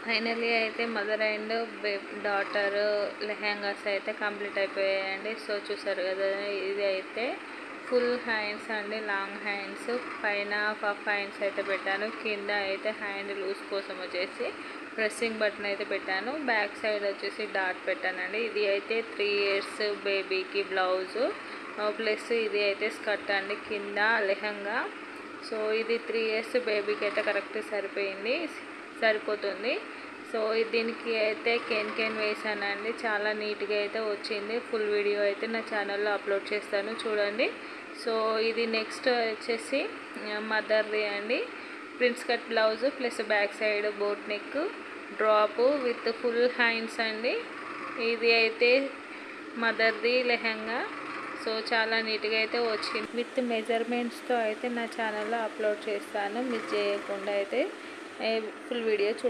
Finally అయితే mother and daughter lehengas అయితే complete అయిపోయాయండి. సో చూసారు కదా, ఇది అయితే ఫుల్ హ్యాండ్స్ అండి, లాంగ్ హ్యాండ్స్. పైన పఫ్ హ్యాండ్స్ అయితే పెట్టాను. కింద అయితే హ్యాండ్ లూజ్ కోసం వచ్చేసి ప్రెస్సింగ్ బటన్ అయితే పెట్టాను. బ్యాక్ సైడ్ వచ్చేసి డాట్ పెట్టానండి. ఇది అయితే 3 years బేబీకి బ్లౌజు ప్లస్ ఇది అయితే స్కర్ట్ అండి, కింద లెహంగా. సో ఇది 3 years బేబీకి అయితే కరెక్ట్ సరిపోతుంది. సో దీనికి అయితే కెన్ వేసానండి, చాలా నీట్గా అయితే వచ్చింది. ఫుల్ వీడియో అయితే నా ఛానల్లో అప్లోడ్ చేస్తాను, చూడండి. సో ఇది నెక్స్ట్ వచ్చేసి మదర్ది అండి, prince cut blouse plus back side boat neck drop with full hands అండి. ఇది అయితే మదర్ది లెహంగా. సో చాలా నీట్గా అయితే వచ్చింది. విత్ మెజర్మెంట్స్తో అయితే నా ఛానల్లో అప్లోడ్ చేస్తాను, మిస్ చేయకుండా అయితే ఫుల్ వీడియో చూడండి.